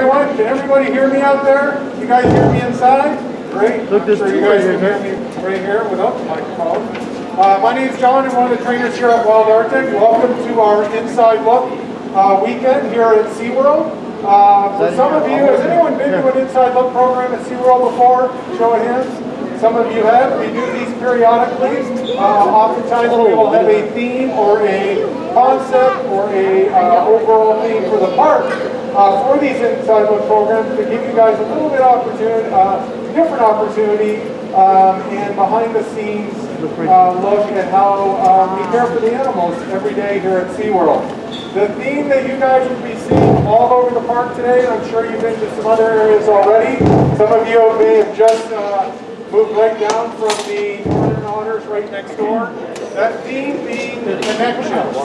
everyone. Can everybody hear me out there? You guys hear me inside? Great. Look, there's I'm sure you guys can hear me right here without the microphone. My name's John. I'm one of the trainers here at Wild Arctic. Welcome to our Inside Look weekend here at SeaWorld. For some of you, has anyone been to an Inside Look program at SeaWorld before? Show of hands. Some of you have. We do these periodically. Oftentimes we will have a theme or a concept or a overall theme for the park for these Inside Look programs to give you guys a little bit opportunity, different opportunity and behind the scenes look at how we care for the animals every day here at SeaWorld. The theme that you guys will be seeing all over the park today, I'm sure you've been to some other areas already. Some of you may have just moved right down from the Northern Otters right next door. That theme being connections.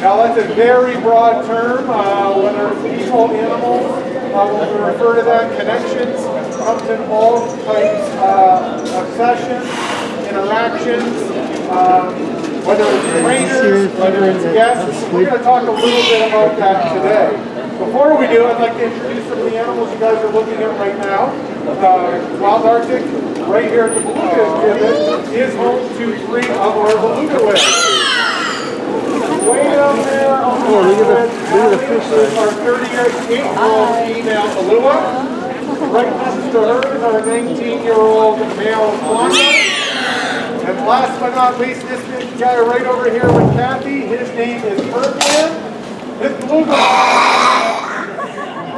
Now that's a very broad term, whether it's people, animals, when we refer to that, connections comes in all types of sessions, interactions, whether it's trainers, whether it's guests. We're going to talk a little bit about that today. Before we do, I'd like to introduce some of the animals you guys are looking at right now. Wild Arctic, right here at the Beluga exhibit, is home to 3 of our beluga whales. Way down there on the look at the fish there. Our 38-year-old female Allua. Right next to her is our 19-year-old male Klondike. And last but not least, this big guy right over here with Kathy, his name is Ferdinand. This beluga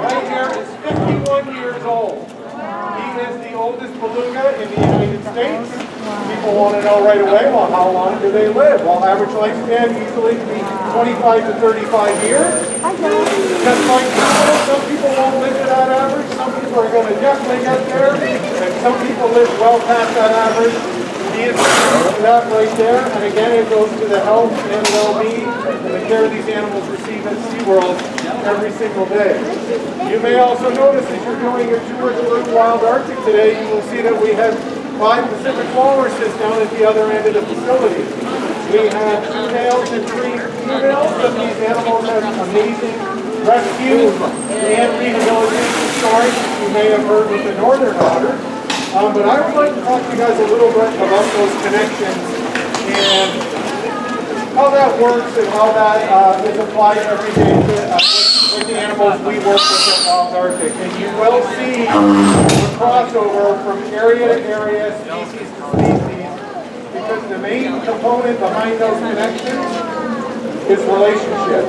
right here is 51 years old. He is the oldest beluga in the United States. People want to know right away, well, how long do they live? Well, average lifespan usually can be 25 to 35 years. Just like people, some people won't live to that average. Some people are going to definitely get there. And some people live well past that average. He is that right there, and again it goes to the health and well-being and the care these animals receive at SeaWorld every single day. You may also notice as you're doing your tour through Wild Arctic today, you will see that we have 5 Pacific walruses down at the other end of the facility. We have 2 males and 3 females, but these animals have amazing rescue and rehabilitation stories you may have heard with the Northern Otters. But I would like to talk to you guys a little bit about those connections and how that works and how that is applied every day with the animals we work with at Wild Arctic. And you will see the crossover from area to area, species to species, because the main component behind those connections is relationship.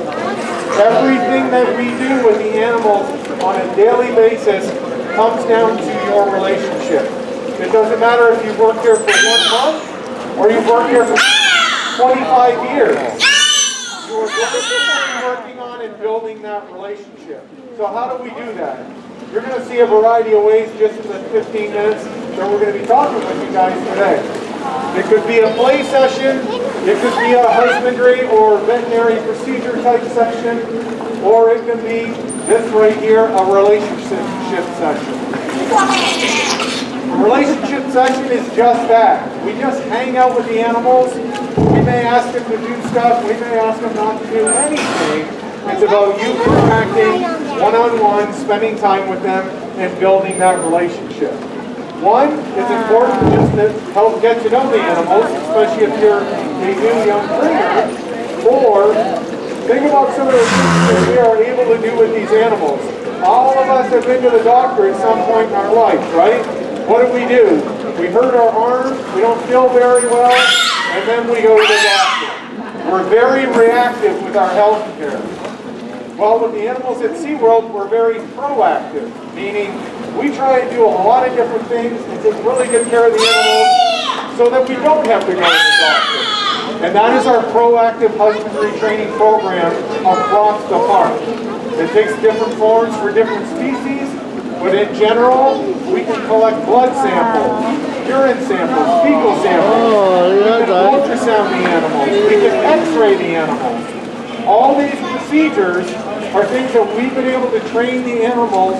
Everything that we do with the animals on a daily basis comes down to your relationship. It doesn't matter if you've worked here for 1 month or you've worked here for 25 years. You are working on and building that relationship. So how do we do that? You're going to see a variety of ways just in the 15 minutes that we're going to be talking with you guys today. It could be a play session, it could be a husbandry or veterinary procedure type session, or it can be this right here, a relationship session. A relationship session is just that. We just hang out with the animals. We may ask them to do stuff. We may ask them not to do anything. It's about you interacting one-on-one, spending time with them, and building that relationship. 1, it's important just to help get to know the animals, especially if you're a new young trainer. 4, think about some of the things that we are able to do with these animals. All of us have been to the doctor at some point in our life, right? What do? We hurt our arm, we don't feel very well, and then we go to the doctor. We're very reactive with our health care. Well, with the animals at SeaWorld, we're very proactive, meaning we try and do a lot of different things and take really good care of the animals so that we don't have to go to the doctor. And that is our proactive husbandry training program across the park. It takes different forms for different species, but in general, we can collect blood samples, urine samples, fecal samples. We can ultrasound the animals. We can x-ray the animals. All these procedures are things that we've been able to train the animals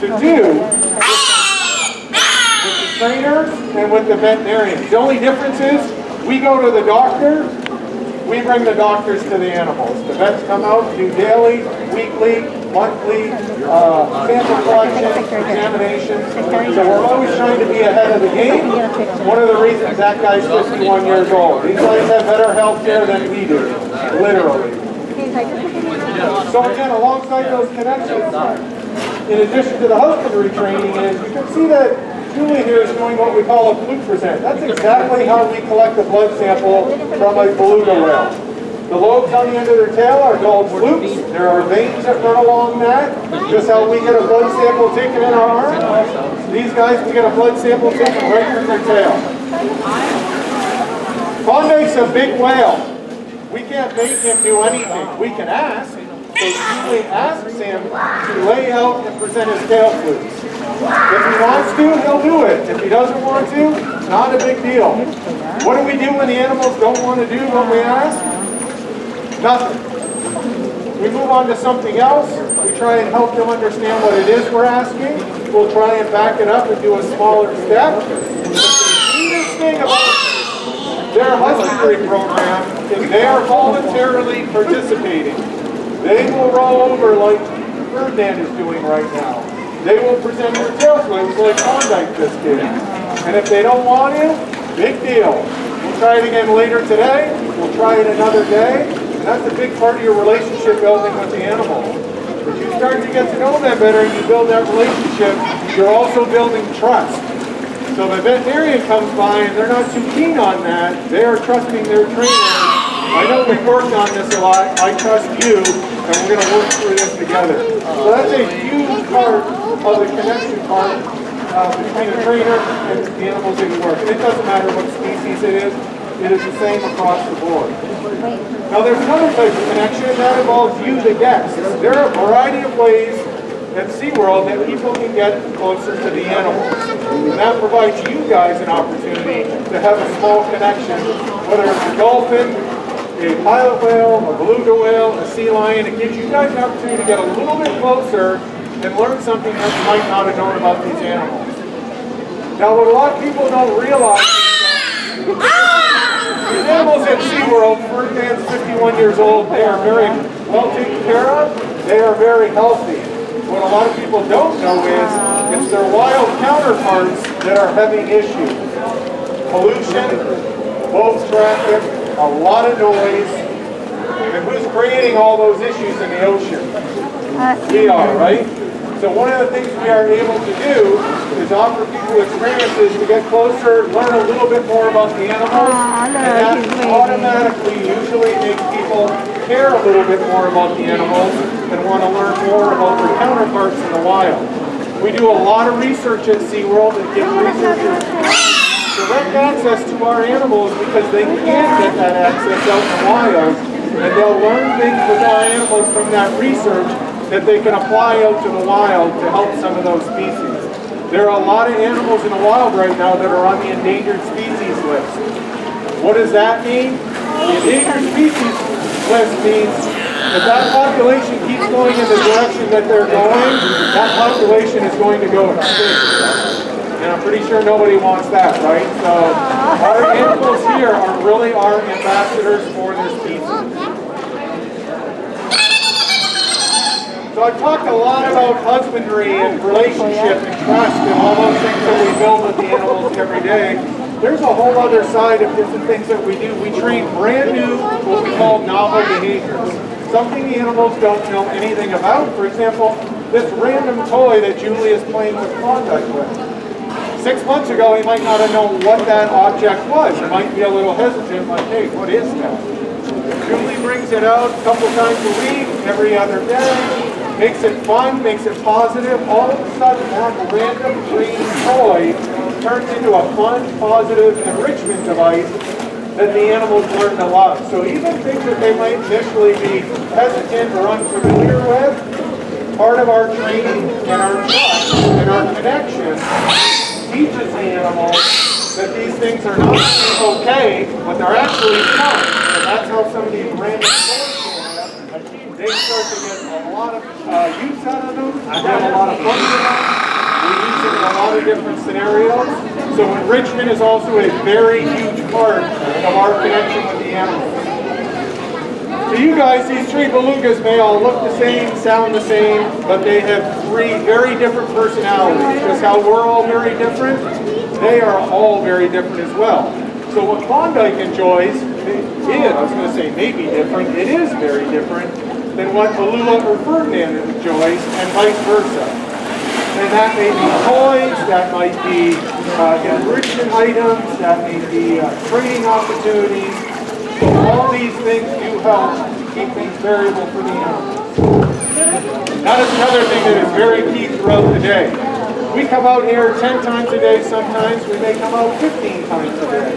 to do with the trainers and with the veterinarians. The only difference is we go to the doctor, we bring the doctors to the animals. The vets come out, do daily, weekly, monthly sample collection, examinations. So we're always trying to be ahead of the game. One of the reasons that guy's 51 years old. These guys have better health care than we do, literally. So again, alongside those connections, in addition to the husbandry training, is you can see that Julie here is doing what we call a fluke present. That's exactly how we collect a blood sample from a beluga whale. The lobes on the end of their tail are called flukes. There are veins that run along that. Just how we get a blood sample taken in our arm. These guys, we get a blood sample taken right from their tail. Klondike's a big whale. We can't make him do anything. We can ask. So Julie asks him to lay out and present his tail flukes. If he wants to, he'll do it. If he doesn't want to, not a big deal. What do we do when the animals don't want to do what we ask? Nothing. We move on to something else. We try and help them understand what it is we're asking. We'll try and back it up and do a smaller step. The neatest thing about their husbandry program is they are voluntarily participating. They will roll over like Ferdinand is doing right now. They will present their tail flukes like Klondike just did. And if they don't want to, big deal. We'll try it again later today. We'll try it another day. And that's a big part of your relationship building with the animal. As you start to get to know them better and you build that relationship, you're also building trust. So the veterinarian comes by and they're not too keen on that. They are trusting their trainer. I know we've worked on this a lot. I trust you, and we're going to work through this together. So that's a huge part of the connection part between the trainer and the animals that you work. And it doesn't matter what species it is the same across the board. Now there's another type of connection that involves you, the guests. There are a variety of ways at SeaWorld that people can get closer to the animals. And that provides you guys an opportunity to have a small connection, whether it's a dolphin, a pilot whale, a beluga whale, a sea lion. It gives you guys an opportunity to get a little bit closer and learn something that you might not have known about these animals. Now what a lot of people don't realize is that these animals at SeaWorld, Ferdinand's 51 years old, they are very well taken care of, they are very healthy. What a lot of people don't know is it's their wild counterparts that are having issues. Pollution, boat traffic, a lot of noise, and who's creating all those issues in the ocean? We are, right? So one of the things we are able to do is offer people experiences to get closer, learn a little bit more about the animals, and that automatically usually makes people care a little bit more about the animals and want to learn more about their counterparts in the wild. We do a lot of research at SeaWorld and give researchers direct access to our animals because they can't get that access out in the wild, and they'll learn things with our animals from that research that they can apply out to the wild to help some of those species. There are a lot of animals in the wild right now that are on the endangered species list. What does that mean? The endangered species list means if that population keeps going in the direction that they're going, that population is going to go extinct. And I'm pretty sure nobody wants that, right? So our animals here are really our ambassadors for their species. So I've talked a lot about husbandry and relationship and trust and all those things that we build with the animals every day. There's a whole other side of different things that we do. We train brand new, what we call novel behaviors. Something the animals don't know anything about. For example, this random toy that Julie is playing with Klondike with. 6 months ago, he might not have known what that object was. He might be a little hesitant, like, hey, what is that? Julie brings it out a couple times a week, every other day. Makes it fun, makes it positive. All of a sudden, that random green toy turns into a fun, positive enrichment device that the animals learn to love. So even things that they might initially be hesitant or unfamiliar with, part of our training and our trust and our connection teaches the animals that these things are not only okay, but they're actually fun. And that's how some of these random toys they start to get a lot of use out of them. I have a lot of fun with them. We use it in a lot of different scenarios. So enrichment is also a very huge part of our connection with the animals. To you guys, these three belugas may all look the same, sound the same, but they have three very different personalities. Just how we're all very different, they are all very different as well. So what Klondike enjoys I was going to say maybe different, it is very different than what Allua or Ferdinand enjoys, and vice versa. And that may be toys, that might be enrichment items, that may be training opportunities. So all these things do help keep things variable for the animals. That is another thing that is very key throughout the day. We come out here 10 times a day, sometimes we may come out 15 times a day.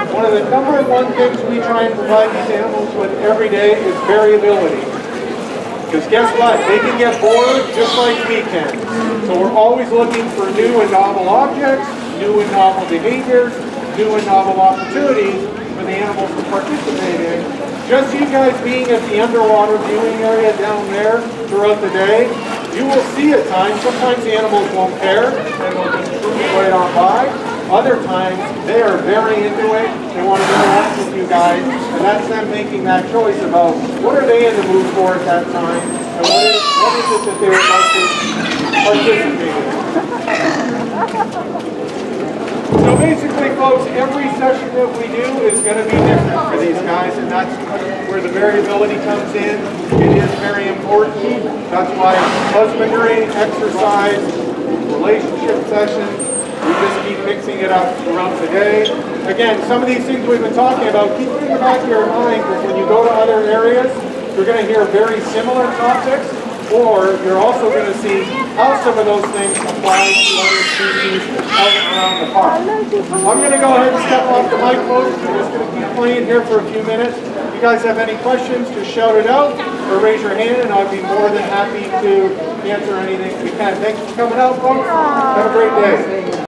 One of the number one things we try and provide these animals with every day is variability. Because guess what? They can get bored just like we can. So we're always looking for new and novel objects, new and novel behaviors, new and novel opportunities for the animals to participate in. Just you guys being at the underwater viewing area down there throughout the day, you will see at times, sometimes the animals won't care and they'll just cruise right on by. Other times, they are very into it, they want to interact with you guys, and that's them making that choice about what are they in the mood for at that time, and what is it that they would like to participate in. So basically, folks, every session that we do is going to be different for these guys, and that's where the variability comes in. It is very important. That's why husbandry, exercise, relationship sessions, we just keep mixing it up throughout the day. Again, some of these things we've been talking about, keep it in the back of your mind, because when you go to other areas, you're going to hear very similar topics, or you're also going to see how some of those things apply to other species out and around the park. I'm going to go ahead and step off the mic, folks. We're just going to keep playing here for a few minutes. If you guys have any questions, just shout it out or raise your hand, and I'll be more than happy to answer anything we can. Thanks for coming out, folks. Have a great day.